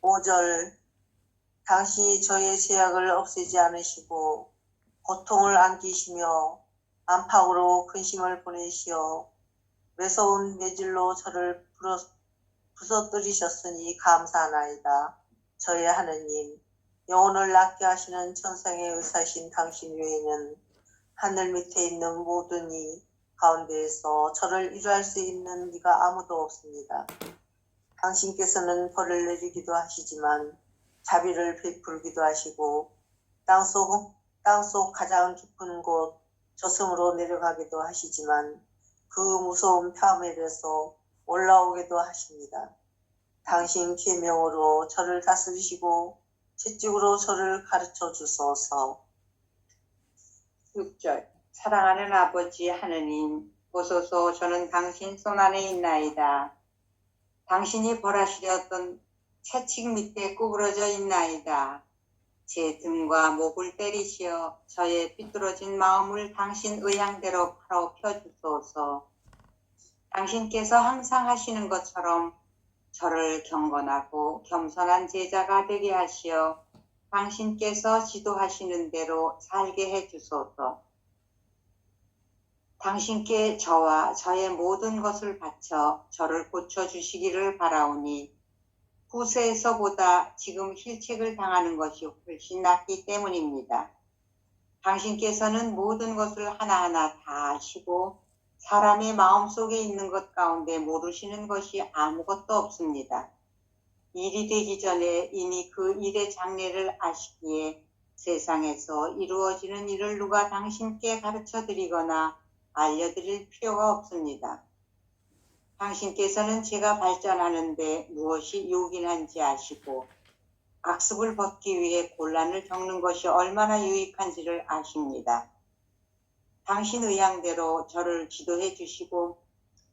5절 당신이 저의 죄악을 없애지 않으시고 고통을 안기시며 안팎으로 근심을 보내시어 매서운 매질로 저를 부서뜨리셨으니 감사하나이다. 저의 하느님, 영혼을 낫게 하시는 천상의 의사신 당신 외에는 하늘 밑에 있는 모든 이 가운데에서 저를 위로할 수 있는 이가 아무도 없습니다. 당신께서는 벌을 내리기도 하시지만 자비를 베풀기도 하시고 땅속 가장 깊은 곳 저승으로 내려가기도 하시지만 그 무서운 폐허멜에서 올라오기도 하십니다. 당신 계명으로 저를 다스리시고 채찍으로 저를 가르쳐 주소서. 6절 사랑하는 아버지 하느님, 보소서 저는 당신 손안에 있나이다. 당신이 벌하시려던 채찍 밑에 구부러져 있나이다. 제 등과 목을 때리시어 저의 삐뚤어진 마음을 당신 의향대로 바로 펴주소서. 당신께서 항상 하시는 것처럼 저를 경건하고 겸손한 제자가 되게 하시어 당신께서 지도하시는 대로 살게 해주소서. 당신께 저와 저의 모든 것을 바쳐 저를 고쳐주시기를 바라오니 후세에서보다 지금 힐책을 당하는 것이 훨씬 낫기 때문입니다. 당신께서는 모든 것을 하나하나 다 아시고 사람의 마음속에 있는 것 가운데 모르시는 것이 아무것도 없습니다. 일이 되기 전에 이미 그 일의 장래를 아시기에 세상에서 이루어지는 일을 누가 당신께 가르쳐 드리거나 알려드릴 필요가 없습니다. 당신께서는 제가 발전하는데 무엇이 요긴한지 아시고 악습을 벗기 위해 곤란을 겪는 것이 얼마나 유익한지를 아십니다. 당신 의향대로 저를 지도해 주시고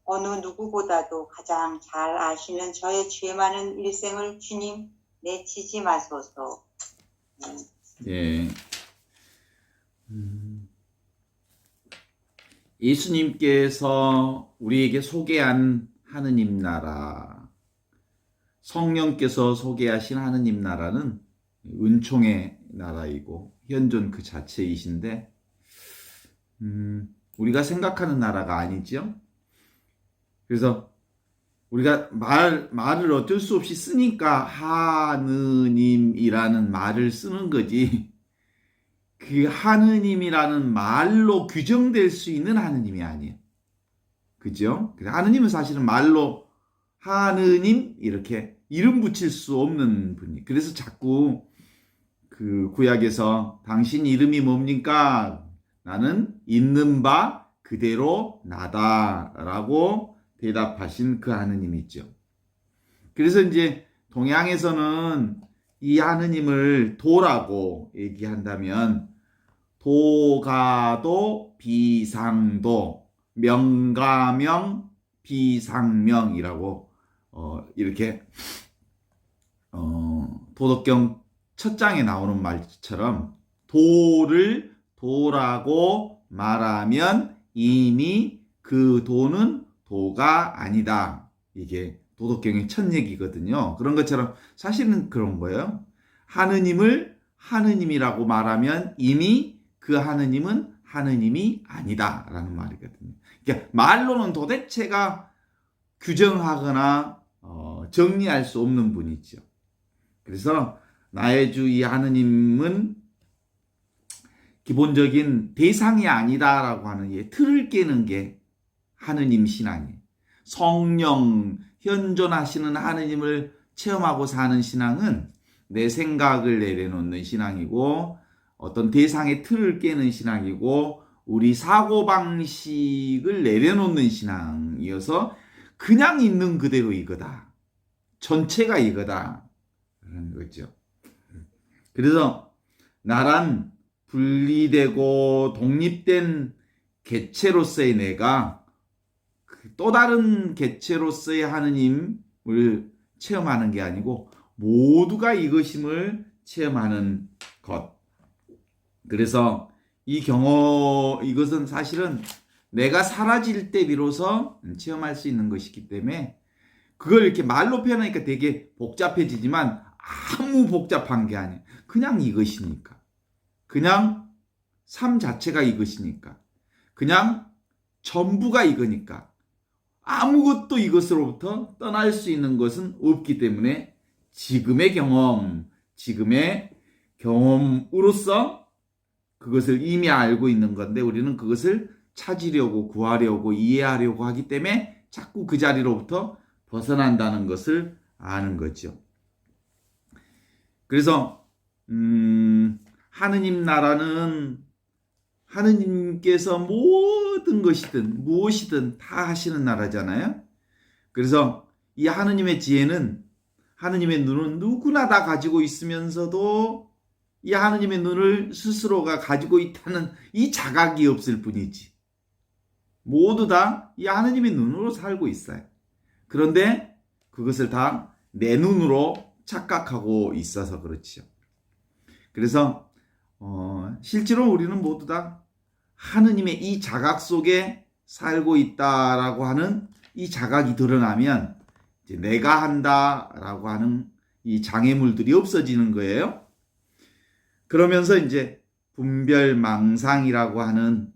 어느 누구보다도 가장 잘 아시는 저의 죄 많은 일생을 주님 내치지 마소서. 예. 예수님께서 우리에게 소개한 하느님 나라, 성령께서 소개하신 하느님 나라는 은총의 나라이고 현존 그 자체이신데 우리가 생각하는 나라가 아니죠. 그래서 우리가 말을 어쩔 수 없이 쓰니까 하느님이라는 말을 쓰는 거지, 그 하느님이라는 말로 규정될 수 있는 하느님이 아니에요. 그죠? 하느님은 사실은 말로 하느님 이렇게 이름 붙일 수 없는 분이. 그래서 자꾸 그 구약에서 당신 이름이 뭡니까? 나는 있는 바 그대로 나다라고 대답하신 그 하느님이 있죠. 그래서 이제 동양에서는 이 하느님을 도라고 얘기한다면 도가도 비상도 명가명 비상명이라고 이렇게 도덕경 첫 장에 나오는 말처럼 도를 도라고 말하면 이미 그 도는 도가 아니다. 이게 도덕경의 첫 얘기거든요. 그런 것처럼 사실은 그런 거예요. 하느님을 하느님이라고 말하면 이미 그 하느님은 하느님이 아니다라는 말이거든요. 그러니까 말로는 도대체가 규정하거나 정리할 수 없는 분이죠. 그래서 나의 주 이 하느님은 기본적인 대상이 아니다라고 하는 이 틀을 깨는 게 하느님 신앙이에요. 성령, 현존하시는 하느님을 체험하고 사는 신앙은 내 생각을 내려놓는 신앙이고 어떤 대상의 틀을 깨는 신앙이고 우리 사고방식을 내려놓는 신앙이어서 그냥 있는 그대로 이거다. 전체가 이거다. 그런 거죠. 그래서 나란 분리되고 독립된 개체로서의 내가 또 다른 개체로서의 하느님을 체험하는 게 아니고 모두가 이것임을 체험하는 것. 그래서 이것은 사실은 내가 사라질 때 비로소 체험할 수 있는 것이기 때문에 그걸 이렇게 말로 표현하니까 되게 복잡해지지만 아무 복잡한 게 아니에요. 그냥 이것이니까. 그냥 삶 자체가 이것이니까. 그냥 전부가 이거니까. 아무것도 이것으로부터 떠날 수 있는 것은 없기 때문에 지금의 경험으로서 그것을 이미 알고 있는 건데 우리는 그것을 찾으려고 구하려고 이해하려고 하기 때문에 자꾸 그 자리로부터 벗어난다는 것을 아는 거죠. 그래서 하느님 나라는 하느님께서 모든 것이든 무엇이든 다 하시는 나라잖아요. 그래서 이 하느님의 지혜는 하느님의 눈은 누구나 다 가지고 있으면서도 이 하느님의 눈을 스스로가 가지고 있다는 이 자각이 없을 뿐이지. 모두 다 이 하느님의 눈으로 살고 있어요. 그런데 그것을 다 내 눈으로 착각하고 있어서 그렇지요. 그래서 실제로 우리는 모두 다 하느님의 이 자각 속에 살고 있다라고 하는 이 자각이 드러나면 이제 내가 한다라고 하는 이 장애물들이 없어지는 거예요. 그러면서 이제 분별망상이라고 하는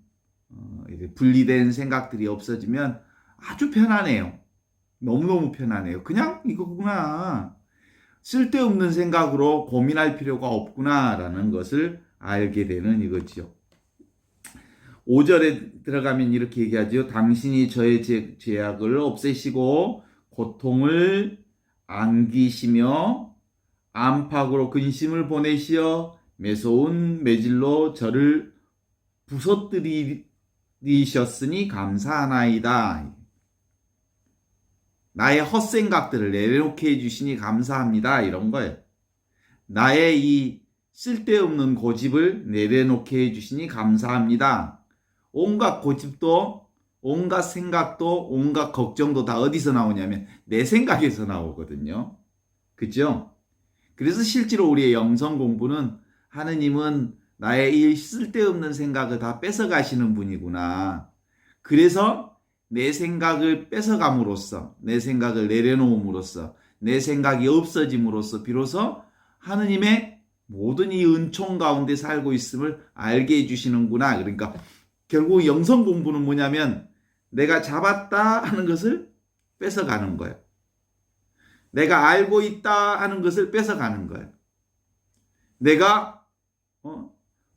분리된 생각들이 없어지면 아주 편안해요. 너무너무 편안해요. 그냥 이거구나. 쓸데없는 생각으로 고민할 필요가 없구나라는 것을 알게 되는 이거지요. 5절에 들어가면 이렇게 얘기하죠. 당신이 저의 죄악을 없애시고 고통을 안기시며 안팎으로 근심을 보내시어 매서운 매질로 저를 부서뜨리셨으니 감사하나이다. 나의 헛생각들을 내려놓게 해주시니 감사합니다. 이런 거예요. 나의 이 쓸데없는 고집을 내려놓게 해주시니 감사합니다. 온갖 고집도, 온갖 생각도, 온갖 걱정도 다 어디서 나오냐면 내 생각에서 나오거든요. 그죠? 그래서 실제로 우리의 영성 공부는 하느님은 나의 이 쓸데없는 생각을 다 뺏어가시는 분이구나. 그래서 내 생각을 뺏어감으로써, 내 생각을 내려놓음으로써, 내 생각이 없어짐으로써 비로소 하느님의 모든 이 은총 가운데 살고 있음을 알게 해주시는구나. 그러니까 결국 영성 공부는 뭐냐면 내가 잡았다 하는 것을 뺏어가는 거예요. 내가 알고 있다 하는 것을 뺏어가는 거예요. 내가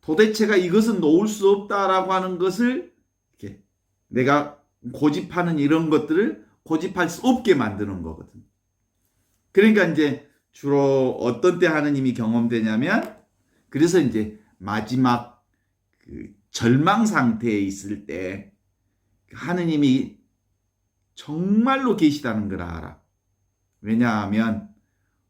도대체가 이것은 놓을 수 없다라고 하는 것을 이렇게 내가 고집하는 이런 것들을 고집할 수 없게 만드는 거거든. 그러니까 이제 주로 어떤 때 하느님이 경험되냐면 그래서 이제 마지막 그 절망 상태에 있을 때 하느님이 정말로 계시다는 걸 알아. 왜냐하면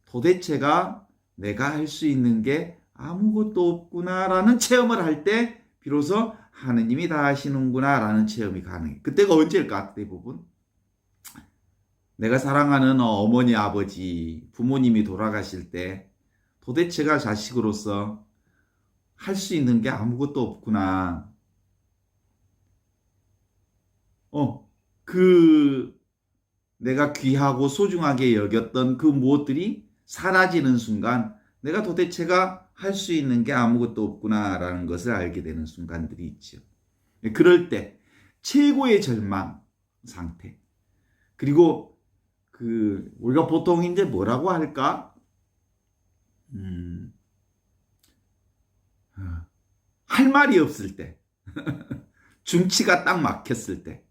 도대체가 내가 할 수 있는 게 아무것도 없구나라는 체험을 할 때 비로소 하느님이 다 하시는구나라는 체험이 가능해. 그때가 언제일까? 대부분 내가 사랑하는 어머니, 아버지, 부모님이 돌아가실 때 도대체가 자식으로서 할 수 있는 게 아무것도 없구나. 내가 귀하고 소중하게 여겼던 그 무엇들이 사라지는 순간 내가 도대체가 할 수 있는 게 아무것도 없구나라는 것을 알게 되는 순간들이 있죠. 그럴 때 최고의 절망 상태. 그리고 우리가 보통 이제 뭐라고 할까? 할 말이 없을 때. 중치가 딱 막혔을 때.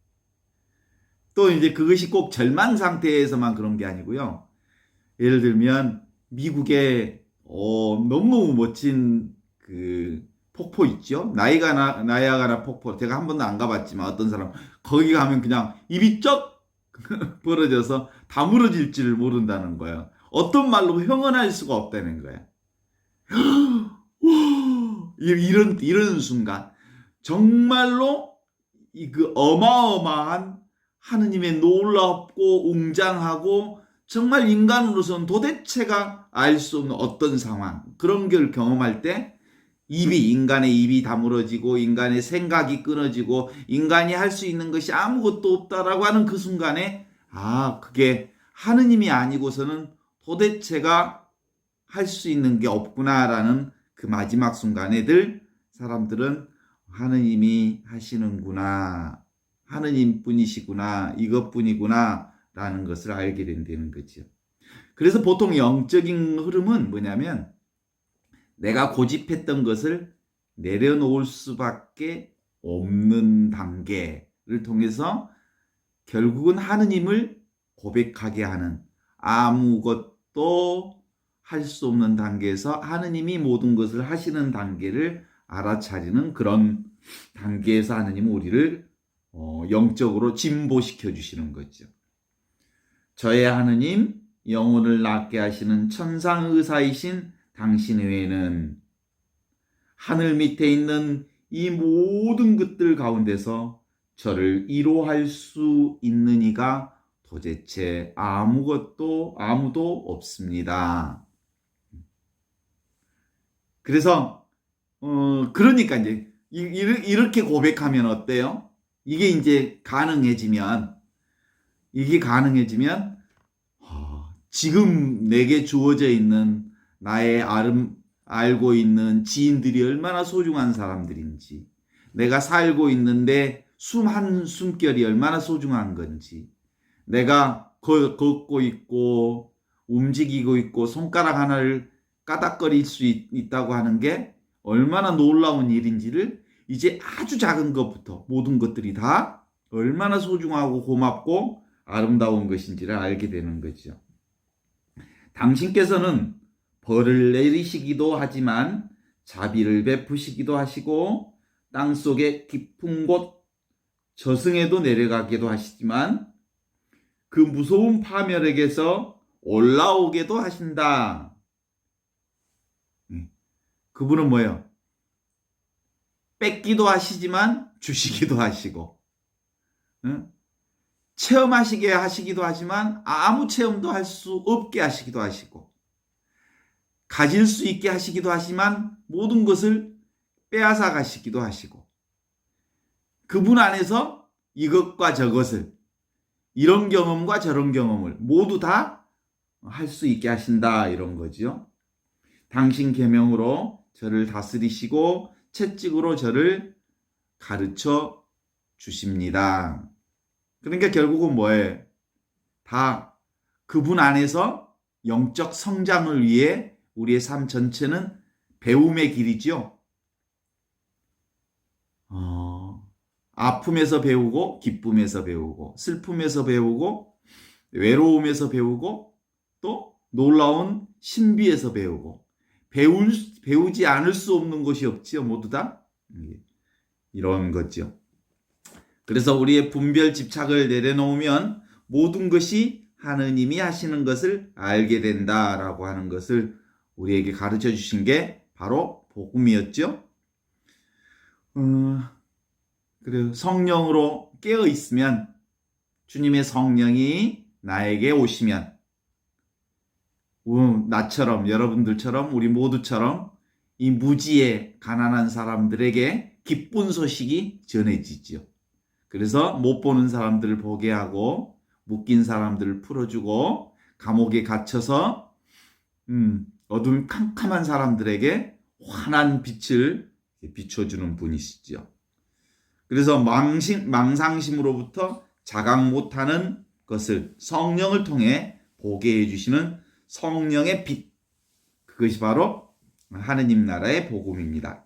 또 이제 그것이 꼭 절망 상태에서만 그런 게 아니고요. 예를 들면 미국의 너무너무 멋진 그 폭포 있죠. 나이아가라 폭포. 제가 한 번도 안 가봤지만 어떤 사람 거기 가면 그냥 입이 쩍 벌어져서 다물어질 줄을 모른다는 거예요. 어떤 말로 형언할 수가 없다는 거예요. 이런 순간 정말로 그 어마어마한 하느님의 놀랍고 웅장하고 정말 인간으로서는 도대체가 알 수 없는 어떤 상황, 그런 걸 경험할 때 인간의 입이 다물어지고 인간의 생각이 끊어지고 인간이 할 수 있는 것이 아무것도 없다라고 하는 그 순간에 그게 하느님이 아니고서는 도대체가 할 수 있는 게 없구나라는 그 마지막 순간에들 사람들은 하느님이 하시는구나, 하느님 뿐이시구나, 이것뿐이구나 라는 것을 알게 된다는 거죠. 그래서 보통 영적인 흐름은 뭐냐면 내가 고집했던 것을 내려놓을 수밖에 없는 단계를 통해서 결국은 하느님을 고백하게 하는, 아무것도 할 수 없는 단계에서 하느님이 모든 것을 하시는 단계를 알아차리는 그런 단계에서 하느님은 우리를 영적으로 진보시켜 주시는 거죠. 저의 하느님, 영혼을 낫게 하시는 천상의사이신 당신 외에는 하늘 밑에 있는 이 모든 것들 가운데서 저를 위로할 수 있는 이가 도대체 아무도 없습니다. 그래서 그러니까 이제 이렇게 고백하면 어때요? 이게 이제 가능해지면 지금 내게 주어져 있는 나의 알고 있는 지인들이 얼마나 소중한 사람들인지, 내가 살고 있는데 숨 한 숨결이 얼마나 소중한 건지, 내가 걷고 있고 움직이고 있고 손가락 하나를 까닥거릴 수 있다고 하는 게 얼마나 놀라운 일인지를 이제 아주 작은 것부터 모든 것들이 다 얼마나 소중하고 고맙고 아름다운 것인지를 알게 되는 거죠. 당신께서는 벌을 내리시기도 하지만 자비를 베푸시기도 하시고 땅속의 깊은 곳 저승에도 내려가기도 하시지만 그 무서운 파멸에게서 올라오게도 하신다. 그분은 뭐예요? 뺏기도 하시지만 주시기도 하시고, 체험하시게 하시기도 하지만 아무 체험도 할 수 없게 하시기도 하시고, 가질 수 있게 하시기도 하지만 모든 것을 빼앗아 가시기도 하시고, 그분 안에서 이것과 저것을, 이런 경험과 저런 경험을 모두 다 할 수 있게 하신다, 이런 거죠. 당신 계명으로 저를 다스리시고 채찍으로 저를 가르쳐 주십니다. 그러니까 결국은 뭐예요? 다 그분 안에서 영적 성장을 위해 우리의 삶 전체는 배움의 길이죠. 아픔에서 배우고, 기쁨에서 배우고, 슬픔에서 배우고, 외로움에서 배우고, 또 놀라운 신비에서 배우고, 배우지 않을 수 없는 것이 없지요. 모두 다 이런 거죠. 그래서 우리의 분별 집착을 내려놓으면 모든 것이 하느님이 하시는 것을 알게 된다라고 하는 것을 우리에게 가르쳐 주신 게 바로 복음이었죠. 그리고 성령으로 깨어 있으면, 주님의 성령이 나에게 오시면 나처럼, 여러분들처럼, 우리 모두처럼 이 무지의 가난한 사람들에게 기쁜 소식이 전해지죠. 그래서 못 보는 사람들을 보게 하고, 묶인 사람들을 풀어주고, 감옥에 갇혀서 어둠 캄캄한 사람들에게 환한 빛을 비춰주는 분이시죠. 그래서 망상심으로부터 자각 못하는 것을 성령을 통해 보게 해주시는 성령의 빛, 그것이 바로 하느님 나라의 복음입니다.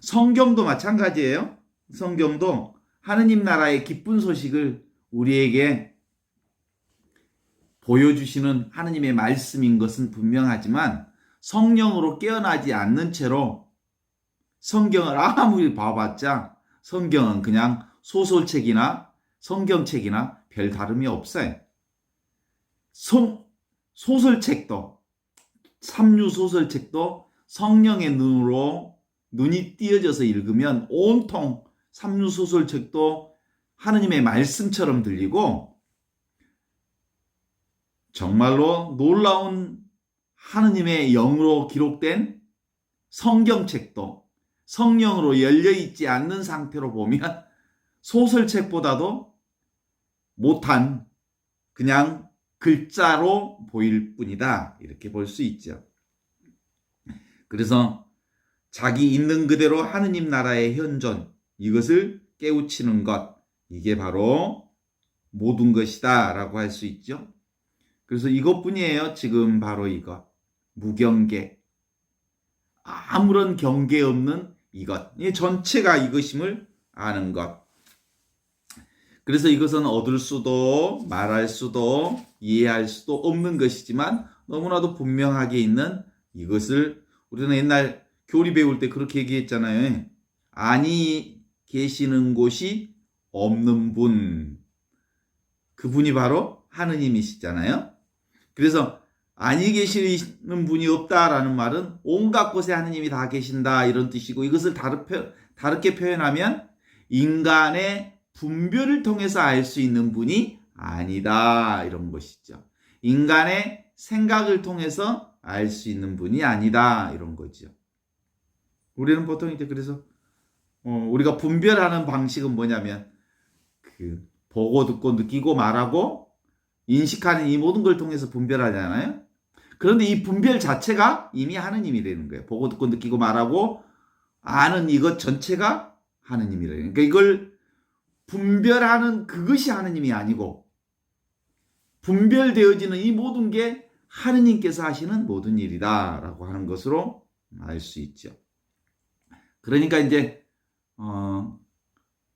성경도 마찬가지예요. 성경도 하느님 나라의 기쁜 소식을 우리에게 보여주시는 하느님의 말씀인 것은 분명하지만, 성령으로 깨어나지 않는 채로 성경을 아무리 봐봤자 성경은 그냥 소설책이나 성경책이나 별 다름이 없어요. 소설책도, 삼류 소설책도 성령의 눈으로 눈이 띄어져서 읽으면 온통 삼류 소설책도 하느님의 말씀처럼 들리고, 정말로 놀라운 하느님의 영으로 기록된 성경책도 성령으로 열려있지 않는 상태로 보면 소설책보다도 못한 그냥 글자로 보일 뿐이다, 이렇게 볼 수 있죠. 그래서 자기 있는 그대로 하느님 나라의 현존, 이것을 깨우치는 것, 이게 바로 모든 것이다 라고 할 수 있죠. 그래서 이것뿐이에요. 지금 바로 이것. 무경계. 아무런 경계 없는 이것. 이 전체가 이것임을 아는 것. 그래서 이것은 얻을 수도 말할 수도 이해할 수도 없는 것이지만 너무나도 분명하게 있는 이것을 우리는 옛날 교리 배울 때 그렇게 얘기했잖아요. 아니 계시는 곳이 없는 분. 그분이 바로 하느님이시잖아요. 그래서 아니 계시는 분이 없다라는 말은 온갖 곳에 하느님이 다 계신다 이런 뜻이고, 이것을 다르게 표현하면 인간의 분별을 통해서 알 수 있는 분이 아니다 이런 것이죠. 인간의 생각을 통해서 알 수 있는 분이 아니다 이런 거죠. 우리는 보통 이제 그래서 우리가 분별하는 방식은 뭐냐면 보고 듣고 느끼고 말하고 인식하는 이 모든 걸 통해서 분별하잖아요. 그런데 이 분별 자체가 이미 하느님이 되는 거예요. 보고 듣고 느끼고 말하고 아는 이것 전체가 하느님이래요. 그러니까 이걸 분별하는 그것이 하느님이 아니고 분별되어지는 이 모든 게 하느님께서 하시는 모든 일이다라고 하는 것으로 알 수 있죠. 그러니까 이제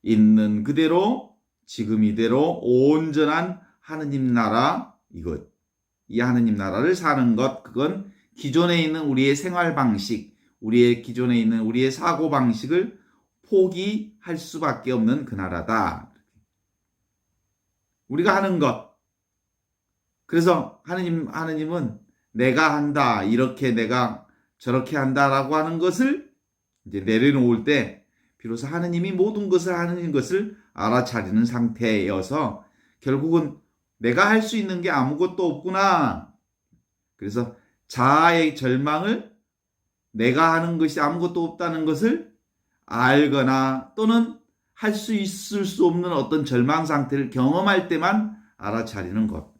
있는 그대로 지금 이대로 온전한 하느님 나라, 이 하느님 나라를 사는 것, 그건 기존에 있는 우리의 생활 방식, 기존에 있는 우리의 사고 방식을 포기할 수밖에 없는 그 나라다. 우리가 하는 것. 그래서 하느님은 내가 한다, 이렇게 내가 저렇게 한다라고 하는 것을 이제 내려놓을 때 비로소 하느님이 모든 것을 하는 것을 알아차리는 상태여서 결국은 내가 할 수 있는 게 아무것도 없구나. 그래서 자아의 절망을 내가 하는 것이 아무것도 없다는 것을 알거나 또는 할 수 있을 수 없는 어떤 절망 상태를 경험할 때만 알아차리는 것.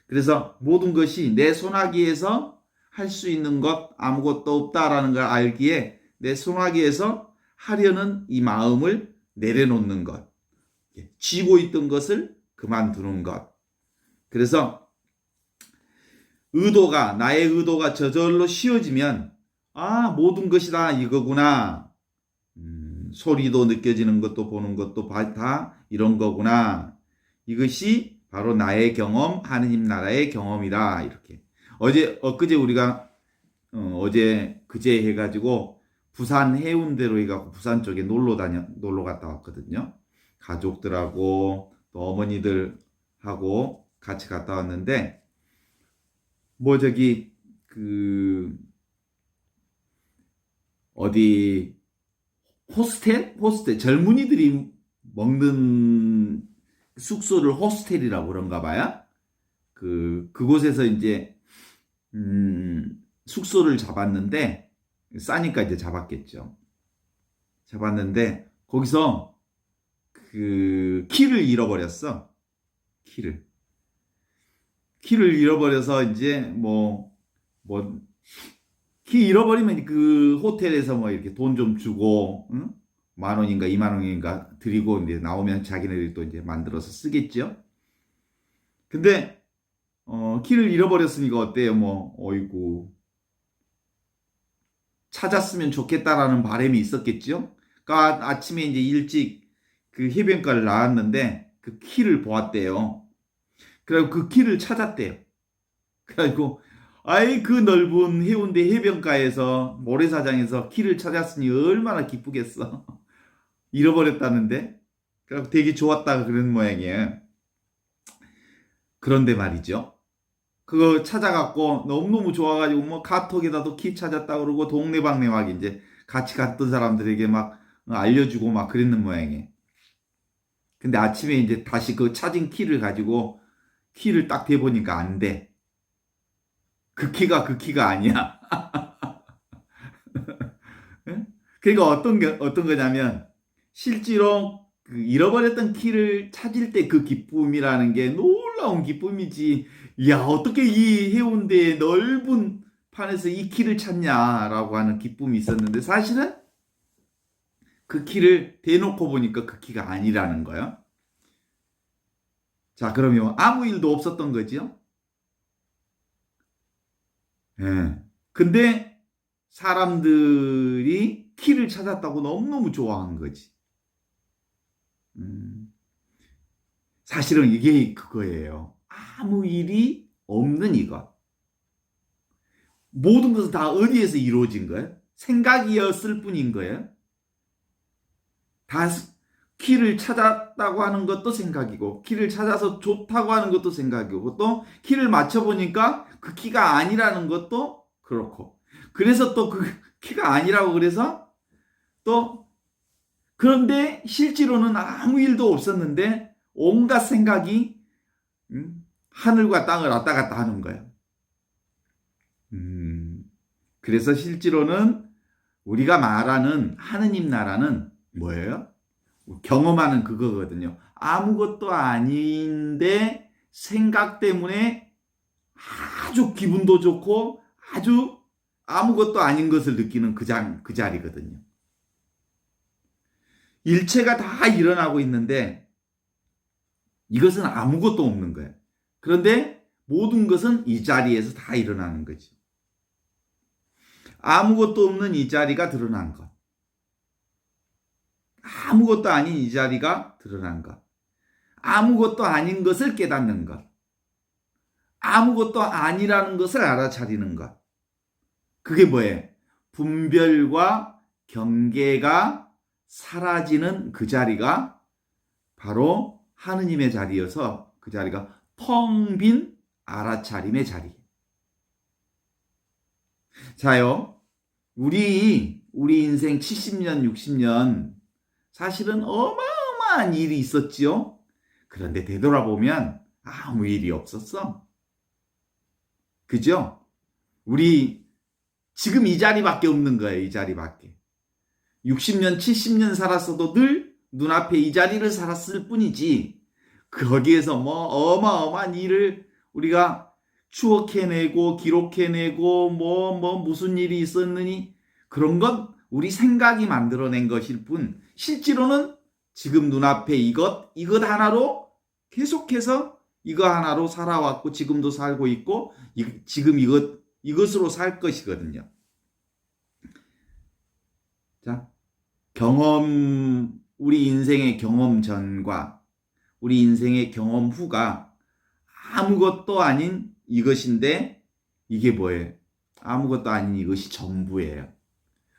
그래서 모든 것이 내 손아귀에서 할 수 있는 것 아무것도 없다라는 걸 알기에 내 손아귀에서 하려는 이 마음을 내려놓는 것. 쥐고 있던 것을 그만두는 것. 그래서 나의 의도가 저절로 쉬워지면 모든 것이 다 이거구나. 소리도 느껴지는 것도 보는 것도 다 이런 거구나. 이것이 바로 나의 경험, 하느님 나라의 경험이다. 이렇게. 엊그제 우리가 그제 해가지고 부산 해운대로 해갖고 부산 쪽에 놀러 갔다 왔거든요. 가족들하고 또 어머니들하고 같이 갔다 왔는데, 호스텔? 젊은이들이 먹는 숙소를 호스텔이라고 그런가 봐요. 그곳에서 이제, 숙소를 잡았는데, 싸니까 이제 잡았겠죠. 잡았는데, 거기서 키를 잃어버렸어. 키를 잃어버려서 이제 키 잃어버리면 그 호텔에서 이렇게 돈 좀 주고, 응? 10,000원인가 20,000원인가 드리고 이제 나오면 자기네들이 또 이제 만들어서 쓰겠죠. 근데 키를 잃어버렸으니까 어때요? 어이구, 찾았으면 좋겠다라는 바람이 있었겠죠. 그러니까 아침에 이제 일찍 그 해변가를 나왔는데 그 키를 보았대요. 그리고 그 키를 찾았대요. 그래가지고 그 넓은 해운대 해변가에서 모래사장에서 키를 찾았으니 얼마나 기쁘겠어. 잃어버렸다는데. 그래서 되게 좋았다 그런 모양이에요. 그런데 말이죠. 그거 찾아갖고 너무너무 좋아가지고 카톡에다도 키 찾았다 그러고 동네방네 막 이제 같이 갔던 사람들에게 막 알려주고 막 그랬는 모양이에요. 근데 아침에 이제 다시 그 찾은 키를 가지고 키를 딱 대보니까 안 돼. 그 키가 아니야. 그러니까 어떤 거냐면 실제로 그 잃어버렸던 키를 찾을 때 그 기쁨이라는 게 놀라운 기쁨이지. 야, 어떻게 이 해운대의 넓은 판에서 이 키를 찾냐라고 하는 기쁨이 있었는데 사실은 그 키를 대놓고 보니까 그 키가 아니라는 거예요. 자, 그러면 아무 일도 없었던 거죠. 예. 근데 사람들이 키를 찾았다고 너무너무 좋아한 거지. 사실은 이게 그거예요. 아무 일이 없는 이것. 모든 것은 다 어디에서 이루어진 거예요? 생각이었을 뿐인 거예요. 다 키를 찾았다고 하는 것도 생각이고, 키를 찾아서 좋다고 하는 것도 생각이고, 또 키를 맞춰보니까 그 키가 아니라는 것도 그렇고, 그래서 또 그 키가 아니라고 그래서 또, 그런데 실제로는 아무 일도 없었는데 온갖 생각이 하늘과 땅을 왔다 갔다 하는 거예요. 그래서 실제로는 우리가 말하는 하느님 나라는 뭐예요? 경험하는 그거거든요. 아무것도 아닌데 생각 때문에 아주 기분도 좋고 아주 아무것도 아닌 것을 느끼는 그 자리거든요. 일체가 다 일어나고 있는데 이것은 아무것도 없는 거예요. 그런데 모든 것은 이 자리에서 다 일어나는 거죠. 아무것도 없는 이 자리가 드러난 것. 아무것도 아닌 이 자리가 드러난 것. 아무것도 아닌 것을 깨닫는 것. 아무것도 아니라는 것을 알아차리는 것. 그게 뭐예요? 분별과 경계가 사라지는 그 자리가 바로 하느님의 자리여서 그 자리가 텅 빈 알아차림의 자리. 자요, 우리 인생 70년, 60년 사실은 어마어마한 일이 있었지요. 그런데 되돌아보면 아무 일이 없었어. 그죠? 우리 지금 이 자리밖에 없는 거예요. 이 자리밖에. 60년, 70년 살았어도 늘 눈앞에 이 자리를 살았을 뿐이지 거기에서 뭐 어마어마한 일을 우리가 추억해내고 기록해내고 무슨 일이 있었느니 그런 건 우리 생각이 만들어낸 것일 뿐 실제로는 지금 눈앞에 이것 하나로 계속해서 이거 하나로 살아왔고 지금도 살고 있고 지금 이것으로 살 것이거든요. 자, 우리 인생의 경험 전과 우리 인생의 경험 후가 아무것도 아닌 이것인데 이게 뭐예요? 아무것도 아닌 이것이 전부예요.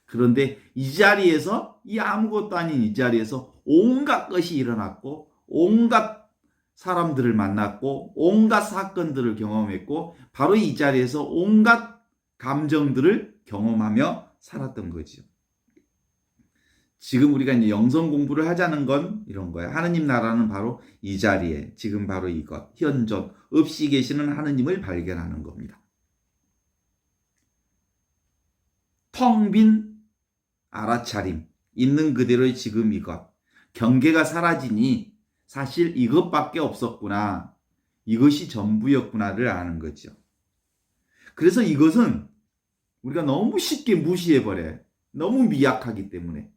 그런데 이 자리에서 이 아무것도 아닌 이 자리에서 온갖 것이 일어났고 온갖 사람들을 만났고 온갖 사건들을 경험했고 바로 이 자리에서 온갖 감정들을 경험하며 살았던 거죠. 지금 우리가 이제 영성 공부를 하자는 건 이런 거예요. 하느님 나라는 바로 이 자리에 지금 바로 이것 현존 없이 계시는 하느님을 발견하는 겁니다. 텅 빈 알아차림 있는 그대로의 지금 이것 경계가 사라지니 사실 이것밖에 없었구나. 이것이 전부였구나를 아는 거죠. 그래서 이것은 우리가 너무 쉽게 무시해버려요. 너무 미약하기 때문에.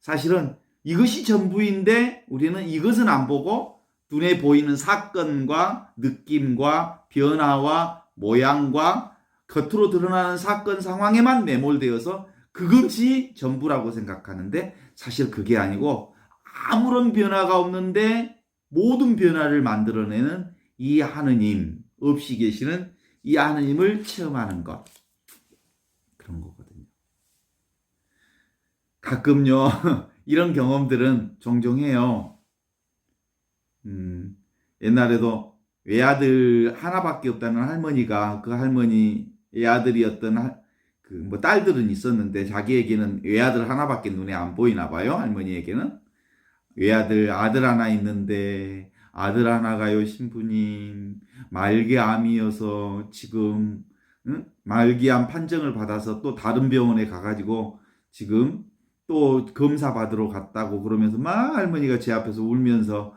사실은 이것이 전부인데 우리는 이것은 안 보고 눈에 보이는 사건과 느낌과 변화와 모양과 겉으로 드러나는 사건 상황에만 매몰되어서 그것이 전부라고 생각하는데 사실 그게 아니고 아무런 변화가 없는데 모든 변화를 만들어내는 이 하느님, 없이 계시는 이 하느님을 체험하는 것. 그런 거거든요. 가끔요, 이런 경험들은 종종 해요. 옛날에도 외아들 하나밖에 없다는 할머니가 그 할머니 외아들이었던 딸들은 있었는데 자기에게는 외아들 하나밖에 눈에 안 보이나 봐요. 할머니에게는. 외아들 아들 하나 있는데 아들 하나가요 신부님 말기암이어서 지금 말기암 판정을 받아서 또 다른 병원에 가가지고 지금 또 검사 받으러 갔다고 그러면서 막 할머니가 제 앞에서 울면서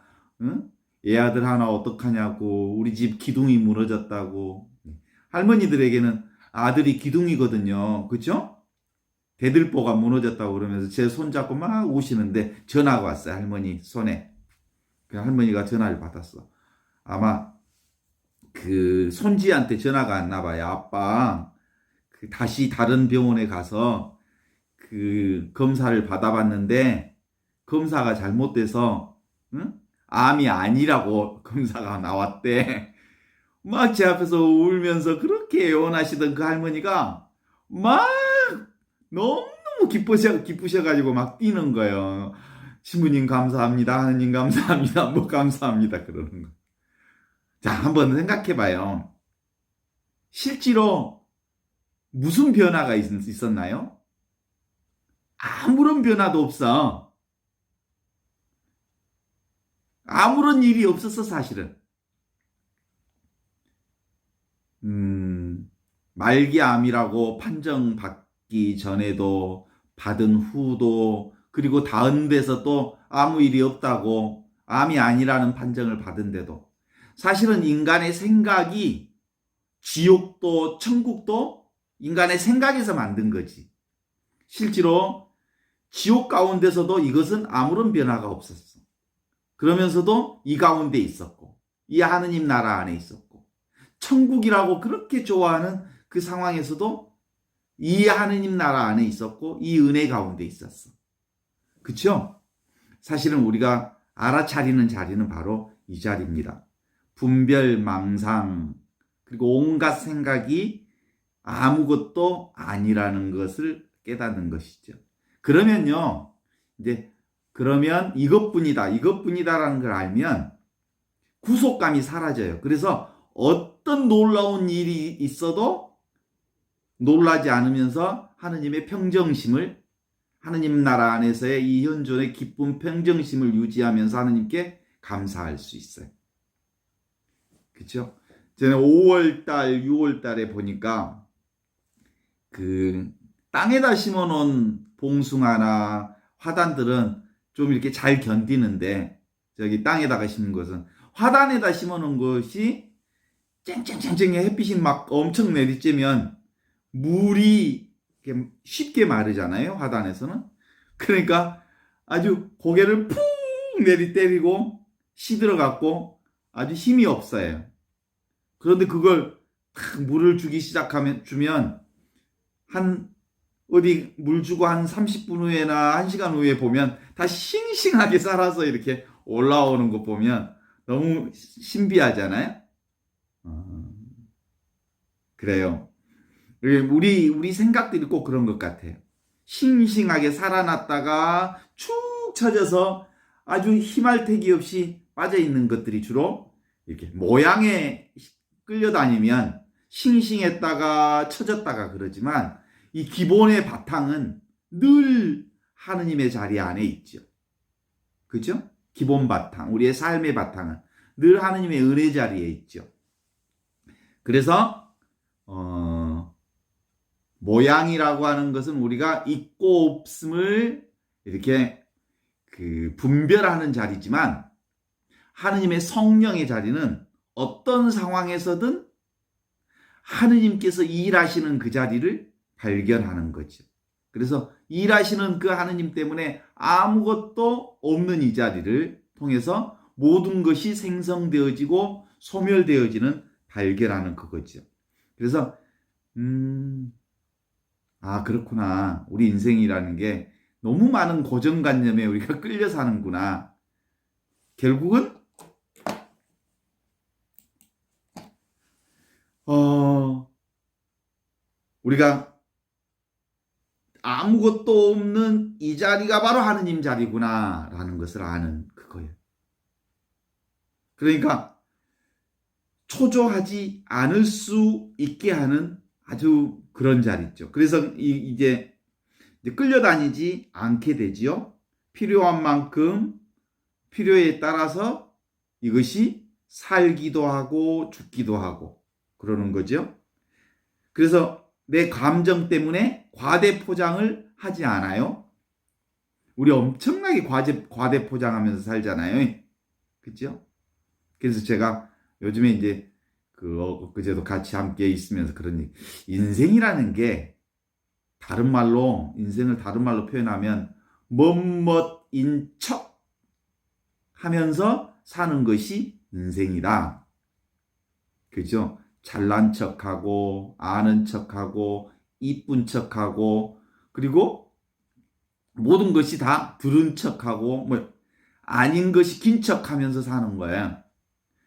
애아들 하나 어떡하냐고 우리 집 기둥이 무너졌다고 할머니들에게는 아들이 기둥이거든요. 그죠? 대들보가 무너졌다고 그러면서 제 손잡고 막 우시는데 전화가 왔어요. 할머니 손에. 그 할머니가 전화를 받았어. 아마 그 손지한테 전화가 왔나 봐요. 아빠 그 다시 다른 병원에 가서 그 검사를 받아봤는데 검사가 잘못돼서 응? 암이 아니라고 검사가 나왔대. 막 제 앞에서 울면서 그렇게 애원하시던 그 할머니가 막 너무너무 기쁘셔가지고 막 뛰는 거예요. 신부님 감사합니다. 하느님 감사합니다. 뭐 감사합니다. 그러는 거. 자, 한번 생각해봐요. 실제로 무슨 변화가 있었나요? 아무런 변화도 없어. 아무런 일이 없었어, 사실은. 말기암이라고 판정받기 전에도 받은 후도 그리고 다른 데서 또 아무 일이 없다고 암이 아니라는 판정을 받은데도 사실은 인간의 생각이 지옥도 천국도 인간의 생각에서 만든 거지. 실제로 지옥 가운데서도 이것은 아무런 변화가 없었어. 그러면서도 이 가운데 있었고 이 하느님 나라 안에 있었고 천국이라고 그렇게 좋아하는 그 상황에서도 이 하느님 나라 안에 있었고 이 은혜 가운데 있었어. 그렇죠? 사실은 우리가 알아차리는 자리는 바로 이 자리입니다. 분별, 망상 그리고 온갖 생각이 아무것도 아니라는 것을 깨닫는 것이죠. 그러면요. 이제 그러면 이것뿐이다라는 걸 알면 구속감이 사라져요. 그래서 어떤 놀라운 일이 있어도 놀라지 않으면서 하느님의 평정심을 하느님 나라 안에서의 이 현존의 기쁜 평정심을 유지하면서 하느님께 감사할 수 있어요. 그렇죠? 저는 5월달, 6월달에 보니까 그 땅에다 심어놓은 봉숭아나 화단들은 좀 이렇게 잘 견디는데 저기 땅에다가 심은 것은 화단에다 심어놓은 것이 쨍쨍쨍쨍 햇빛이 막 엄청 내리쬐면 물이 쉽게 마르잖아요. 화단에서는. 그러니까 아주 고개를 푹 내리 때리고 시들어갖고 아주 힘이 없어요. 그런데 그걸 탁 물을 주기 주면 한 어디 물 주고 한 30분 후에나 1시간 후에 보면 다 싱싱하게 살아서 이렇게 올라오는 거 보면 너무 신비하잖아요. 그래요. 우리 생각들이 꼭 그런 것 같아요. 싱싱하게 살아났다가 축 처져서 아주 희말태기 없이 빠져있는 것들이 주로 이렇게 모양에 끌려다니면 싱싱했다가 처졌다가 그러지만 이 기본의 바탕은 늘 하느님의 자리 안에 있죠. 그죠? 기본 바탕, 우리의 삶의 바탕은 늘 하느님의 은혜 자리에 있죠. 그래서 모양이라고 하는 것은 우리가 있고 없음을 이렇게 분별하는 자리지만 하느님의 성령의 자리는 어떤 상황에서든 하느님께서 일하시는 그 자리를 발견하는 거죠. 그래서 일하시는 그 하느님 때문에 아무것도 없는 이 자리를 통해서 모든 것이 생성되어지고 소멸되어지는 발견하는 그거죠. 그래서 그렇구나. 우리 인생이라는 게 너무 많은 고정관념에 우리가 끌려 사는구나. 결국은 우리가 아무것도 없는 이 자리가 바로 하느님 자리구나 라는 것을 아는 그거예요. 그러니까 초조하지 않을 수 있게 하는 아주 그런 자리죠. 그래서 이제 끌려다니지 않게 되지요. 필요한 만큼 필요에 따라서 이것이 살기도 하고 죽기도 하고 그러는 거죠. 그래서 내 감정 때문에 과대 포장을 하지 않아요. 우리 엄청나게 과대 포장하면서 살잖아요. 그렇죠? 그래서 제가 요즘에 이제 그제도 같이 함께 있으면서 그런 얘기. 인생이라는 게 다른 말로, 인생을 다른 말로 표현하면 멋멋인 척 하면서 사는 것이 인생이다. 그죠? 잘난 척하고, 아는 척하고, 이쁜 척하고, 그리고 모든 것이 다 들은 척하고, 아닌 것이 긴 척하면서 사는 거야.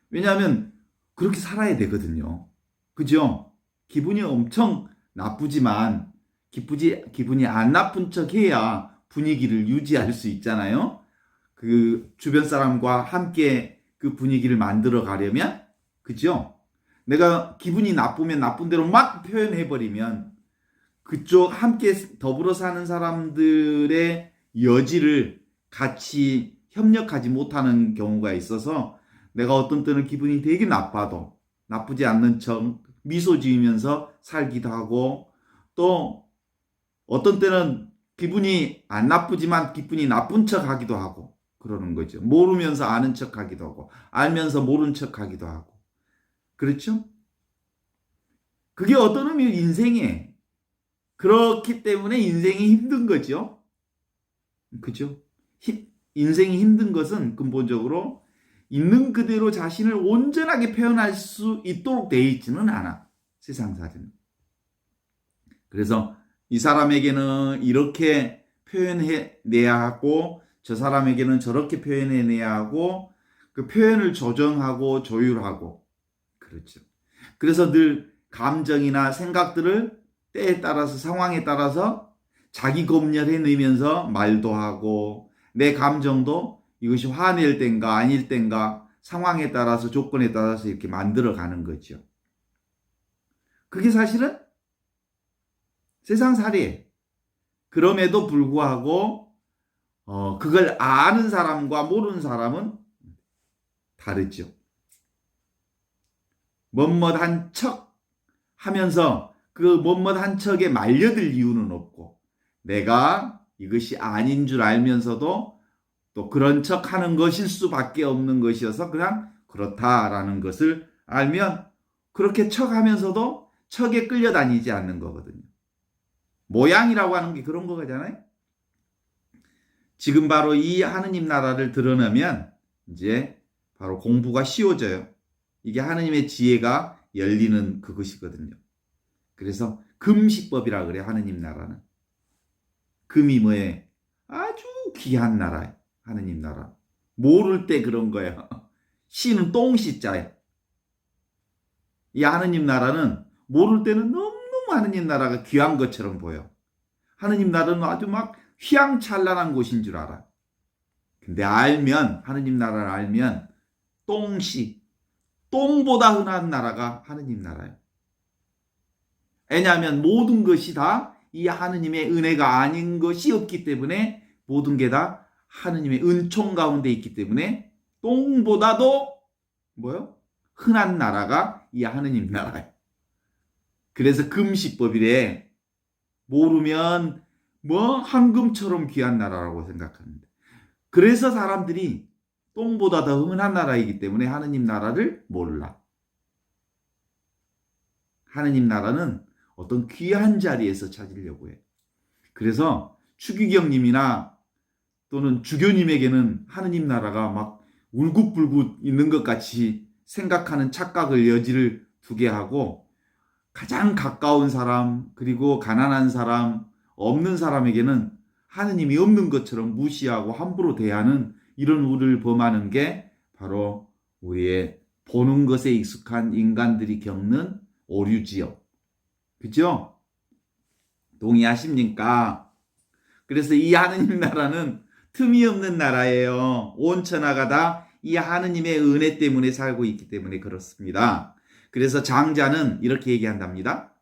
왜냐하면 그렇게 살아야 되거든요. 그죠? 기분이 엄청 나쁘지만, 기분이 안 나쁜 척 해야 분위기를 유지할 수 있잖아요. 그 주변 사람과 함께 그 분위기를 만들어 가려면, 그죠? 내가 기분이 나쁘면 나쁜 대로 막 표현해버리면 그쪽 함께 더불어 사는 사람들의 여지를 같이 협력하지 못하는 경우가 있어서 내가 어떤 때는 기분이 되게 나빠도 나쁘지 않는 척 미소 지으면서 살기도 하고, 또 어떤 때는 기분이 안 나쁘지만 기분이 나쁜 척 하기도 하고 그러는 거죠. 모르면서 아는 척 하기도 하고 알면서 모른 척 하기도 하고. 그렇죠? 그게 어떤 의미로 인생이에요. 그렇기 때문에 인생이 힘든 거죠. 그죠? 인생이 힘든 것은 근본적으로 있는 그대로 자신을 온전하게 표현할 수 있도록 되어 있지는 않아. 세상살이는. 그래서 이 사람에게는 이렇게 표현해내야 하고 저 사람에게는 저렇게 표현해내야 하고 그 표현을 조정하고 조율하고 그렇죠. 그래서 늘 감정이나 생각들을 때에 따라서 상황에 따라서 자기 검열해내면서 말도 하고 내 감정도 이것이 화낼 땐가 아닐 땐가 상황에 따라서 조건에 따라서 이렇게 만들어가는 거죠. 그게 사실은 세상살이에요. 그럼에도 불구하고 그걸 아는 사람과 모르는 사람은 다르죠. 멋멋한 척 하면서 그 멋멋한 척에 말려들 이유는 없고 내가 이것이 아닌 줄 알면서도 또 그런 척 하는 것일 수밖에 없는 것이어서 그냥 그렇다라는 것을 알면 그렇게 척하면서도 척에 끌려다니지 않는 거거든요. 모양이라고 하는 게 그런 거잖아요. 지금 바로 이 하느님 나라를 드러내면 이제 바로 공부가 쉬워져요. 이게 하느님의 지혜가 열리는 그것이거든요. 그래서 금시법이라 그래요. 하느님 나라는. 금이 뭐예요? 아주 귀한 나라예요. 하느님 나라. 모를 때 그런 거예요. 시는 똥시자예요. 이 하느님 나라는 모를 때는 너무너무 하느님 나라가 귀한 것처럼 보여. 하느님 나라는 아주 막 휘황찬란한 곳인 줄 알아. 근데 알면, 하느님 나라를 알면 똥시, 똥보다 흔한 나라가 하느님 나라예요. 왜냐하면 모든 것이 다 이 하느님의 은혜가 아닌 것이 없기 때문에 모든 게 다 하느님의 은총 가운데 있기 때문에 똥보다도 뭐요? 흔한 나라가 이 하느님 나라예요. 그래서 금시법이래. 모르면 뭐 황금처럼 귀한 나라라고 생각합니다. 그래서 사람들이 똥보다 더 흔한 나라이기 때문에 하느님 나라를 몰라. 하느님 나라는 어떤 귀한 자리에서 찾으려고 해. 그래서 추기경님이나 또는 주교님에게는 하느님 나라가 막 울긋불긋 있는 것 같이 생각하는 착각을 여지를 두게 하고 가장 가까운 사람 그리고 가난한 사람 없는 사람에게는 하느님이 없는 것처럼 무시하고 함부로 대하는 이런 우를 범하는 게 바로 우리의 보는 것에 익숙한 인간들이 겪는 오류지요. 그죠? 동의하십니까? 그래서 이 하느님 나라는 틈이 없는 나라예요. 온 천하가 다 이 하느님의 은혜 때문에 살고 있기 때문에 그렇습니다. 그래서 장자는 이렇게 얘기한답니다.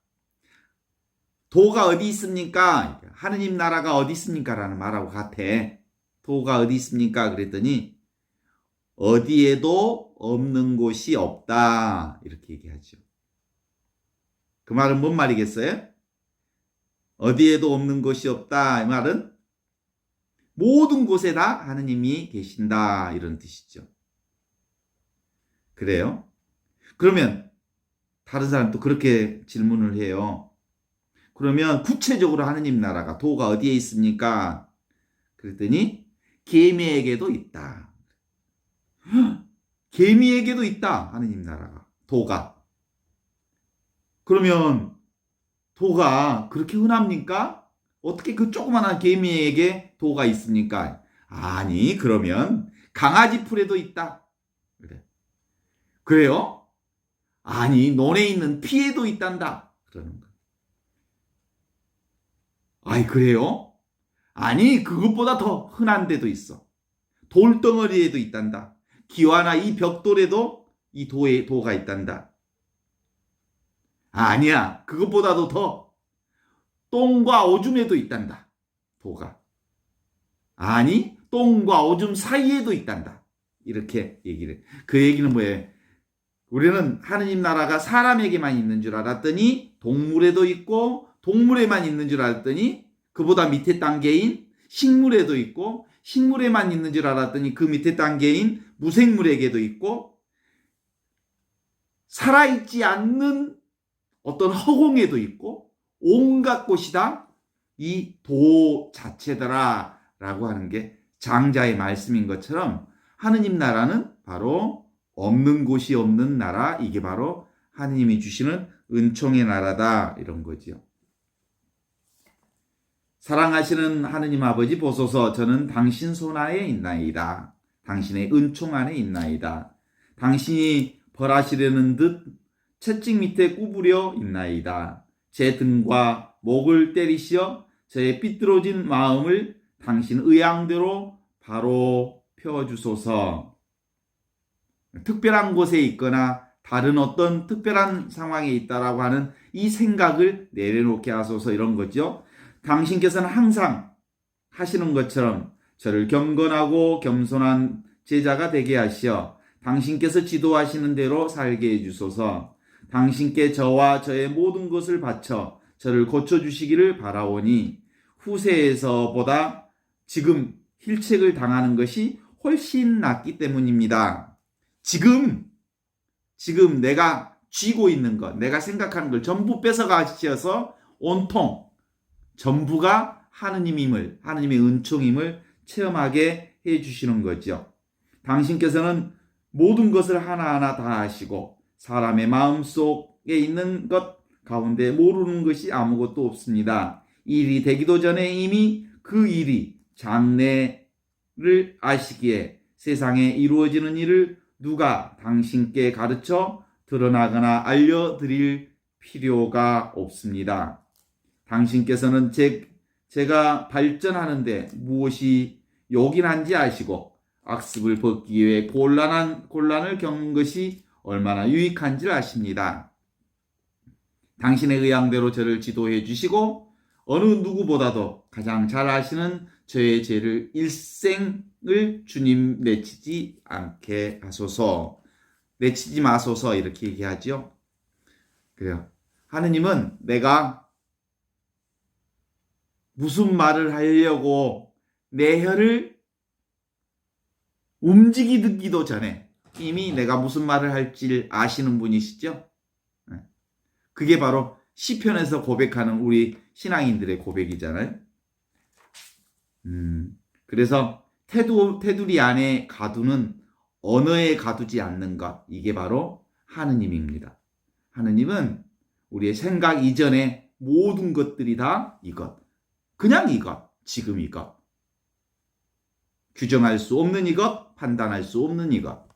도가 어디 있습니까? 하느님 나라가 어디 있습니까? 라는 말하고 같아. 도가 어디 있습니까? 그랬더니 어디에도 없는 곳이 없다. 이렇게 얘기하죠. 그 말은 뭔 말이겠어요? 어디에도 없는 곳이 없다. 이 말은 모든 곳에 다 하느님이 계신다. 이런 뜻이죠. 그래요? 그러면 다른 사람 또 그렇게 질문을 해요. 그러면 구체적으로 하느님 나라가 도가 어디에 있습니까? 그랬더니 개미에게도 있다. 개미에게도 있다. 하느님 나라가 도가. 그러면 도가 그렇게 흔합니까? 어떻게 그 조그만한 개미에게 도가 있습니까? 아니, 그러면 강아지 풀에도 있다. 그래. 그래요? 아니, 논에 있는 피에도 있단다. 그러는 거야. 아이, 그래요? 아니, 그것보다 더 흔한 데도 있어. 돌덩어리에도 있단다. 기와나 이 벽돌에도 이 도가 있단다. 아니야, 그것보다도 더 똥과 오줌에도 있단다. 도가. 아니, 똥과 오줌 사이에도 있단다. 이렇게 얘기를 해. 그 얘기는 뭐예요? 우리는 하느님 나라가 사람에게만 있는 줄 알았더니 동물에도 있고, 동물에만 있는 줄 알았더니 그보다 밑에 단계인 식물에도 있고, 식물에만 있는 줄 알았더니 그 밑에 단계인 무생물에게도 있고, 살아있지 않는 어떤 허공에도 있고, 온갖 곳이다 이 도 자체더라 라고 하는 게 장자의 말씀인 것처럼, 하느님 나라는 바로 없는 곳이 없는 나라, 이게 바로 하느님이 주시는 은총의 나라다, 이런 거죠. 사랑하시는 하느님 아버지 보소서, 저는 당신 손아에 있나이다. 당신의 은총 안에 있나이다. 당신이 벌하시려는 듯 채찍 밑에 구부려 있나이다. 제 등과 목을 때리시어 저의 삐뚤어진 마음을 당신 의향대로 바로 펴주소서. 특별한 곳에 있거나 다른 어떤 특별한 상황에 있다라고 하는 이 생각을 내려놓게 하소서, 이런 거죠. 당신께서는 항상 하시는 것처럼 저를 경건하고 겸손한 제자가 되게 하시어 당신께서 지도하시는 대로 살게 해주소서. 당신께 저와 저의 모든 것을 바쳐 저를 고쳐주시기를 바라오니, 후세에서보다 지금 힐책을 당하는 것이 훨씬 낫기 때문입니다. 지금 내가 쥐고 있는 것, 내가 생각하는 걸 전부 뺏어가셔서 온통 전부가 하느님의 은총임을 체험하게 해주시는 거죠. 당신께서는 모든 것을 하나하나 다 아시고 사람의 마음속에 있는 것 가운데 모르는 것이 아무것도 없습니다. 일이 되기도 전에 이미 그 일이 장래를 아시기에 세상에 이루어지는 일을 누가 당신께 가르쳐 드러나거나 알려드릴 필요가 없습니다. 당신께서는 제가 발전하는데 무엇이 요긴한지 아시고 악습을 벗기 위해 곤란을 겪는 것이 얼마나 유익한지 아십니다. 당신의 의향대로 저를 지도해 주시고 어느 누구보다도 가장 잘 아시는 저의 죄를 일생을 주님 내치지 않게 하소서. 내치지 마소서, 이렇게 얘기하죠. 그래요. 하느님은 내가 무슨 말을 하려고 내 혀를 움직이기도 전에 이미 내가 무슨 말을 할지 아시는 분이시죠? 그게 바로 시편에서 고백하는 우리 신앙인들의 고백이잖아요. 그래서 테두리 안에 가두는 언어에 가두지 않는 것, 이게 바로 하느님입니다. 하느님은 우리의 생각 이전에 모든 것들이 다 이것, 그냥 이것, 지금 이것, 규정할 수 없는 이것, 판단할 수 없는 이것,